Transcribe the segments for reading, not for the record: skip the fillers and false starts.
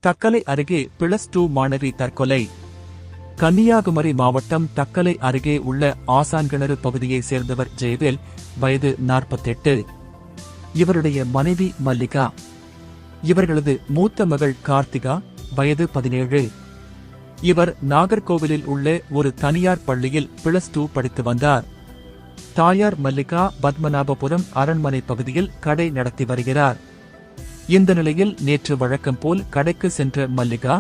தக்கலை அருகே +2 மாணவி தற்கொலை. கன்னியாகுமரி மாவட்டம் தக்கலை அருகே உள்ள ஆசான்கிணறு பகுதியைச் சேர்ந்தவர் ஜெயவேல், வயது 48. இவருடைய மனைவி மல்லிகா. இவர்களது மூத்த மகள் கார்த்திகா, வயது 17. இவர் நாகர்கோவிலில் உள்ள ஒரு தனியார் பள்ளியில் +2 படித்து வந்தார். தாயார் மல்லிகா பத்மநாபபுரம் அரண்மனை பகுதியில் கடை நடத்தி வருகிறார். இந்த நிலையில் நேற்று வழக்கம் போல் கடைக்கு சென்ற மல்லிகா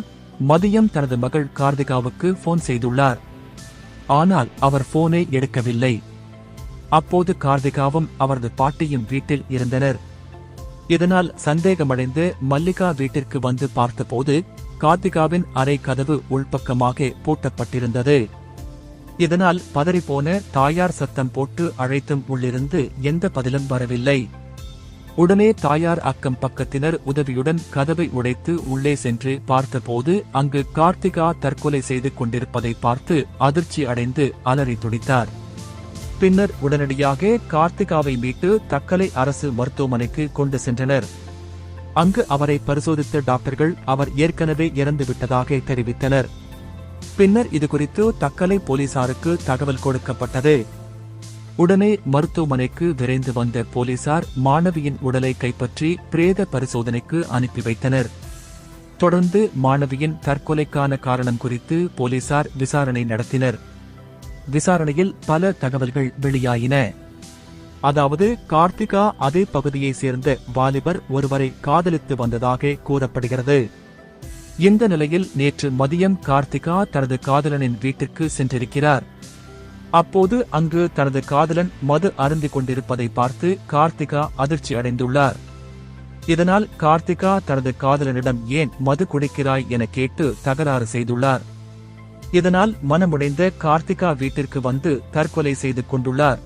மதியம் தனது மகள் கார்த்திகாவுக்கு போன் செய்துள்ளார். ஆனால் அவர் போனை எடுக்கவில்லை. அப்போது கார்த்திகாவும் அவரது பாட்டியும் வீட்டில் இருந்தனர். இதனால் சந்தேகமடைந்து மல்லிகா வீட்டிற்கு வந்து பார்த்தபோது கார்த்திகாவின் அறை கதவு உள்பக்கமாக பூட்டப்பட்டிருந்தது. இதனால் பதறிப்போன தாயார் சத்தம் போட்டு அழைத்தும் உள்ளிருந்து எந்த பதிலும் வரவில்லை. உடனே தாயார் அக்கம் பக்கத்தினர் உதவியுடன் கதவை உடைத்து உள்ளே சென்று பார்த்தபோது அங்கு கார்த்திகா தற்கொலை செய்து கொண்டிருப்பதை பார்த்து அதிர்ச்சி அடைந்து அலறி துடித்தார். பின்னர் உடனடியாக கார்த்திகாவை மீட்டு தக்கலை அரசு மருத்துவமனைக்கு கொண்டு சென்றனர். அங்கு அவரை பரிசோதித்த டாக்டர்கள் அவர் ஏற்கனவே இறந்துவிட்டதாக தெரிவித்தனர். பின்னர் இதுகுறித்து தக்கலை போலீசாருக்கு தகவல் கொடுக்கப்பட்டது. உடனே மருத்துவமனைக்கு விரைந்து வந்த போலீசார் மாணவியின் உடலை கைப்பற்றி பிரேத பரிசோதனைக்கு அனுப்பி வைத்தனர். தொடர்ந்து மாணவியின் தற்கொலைக்கான காரணம் குறித்து போலீசார் விசாரணை நடத்தினர். விசாரணையில் பல தகவல்கள் வெளியாயின. அதாவது கார்த்திகா அதே பகுதியைச் சேர்ந்த வாலிபர் ஒருவரை காதலித்து வந்ததாக கூறப்படுகிறது. இந்த நிலையில் நேற்று மதியம் கார்த்திகா தனது காதலனின் வீட்டிற்கு சென்றிருக்கிறார். அப்போது அங்கு தனது காதலன் மது அருந்திக் கொண்டிருப்பதை பார்த்து கார்த்திகா அதிர்ச்சி அடைந்துள்ளார். இதனால் கார்த்திகா தனது காதலனிடம் ஏன் மது குடிக்கிறாய் என கேட்டு தகராறு செய்துள்ளார். இதனால் மனமுடைந்த கார்த்திகா வீட்டிற்கு வந்து தற்கொலை செய்து கொண்டுள்ளார்.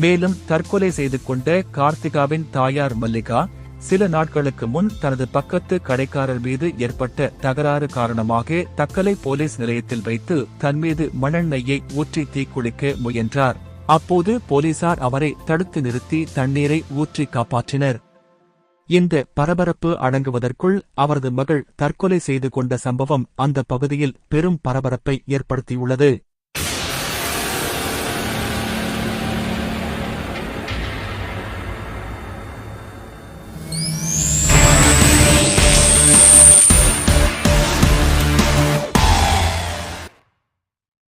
மேலும் தற்கொலை செய்து கொண்ட கார்த்திகாவின் தாயார் மல்லிகா சில நாட்களுக்கு முன் தனது பக்கத்து கடைக்காரர் மீது ஏற்பட்ட தகராறு காரணமாக தக்கலை போலீஸ் நிலையத்தில் வைத்து தன்மீது மண்ணெண்ணெயை ஊற்றி தீக்குளிக்க முயன்றார். அப்போது போலீசார் அவரை தடுத்து நிறுத்தி தண்ணீரை ஊற்றி காப்பாற்றினர். இந்த பரபரப்பு அடங்குவதற்குள் அவரது மகள் தற்கொலை செய்து கொண்ட சம்பவம் அந்த பகுதியில் பெரும் பரபரப்பை ஏற்படுத்தியுள்ளது.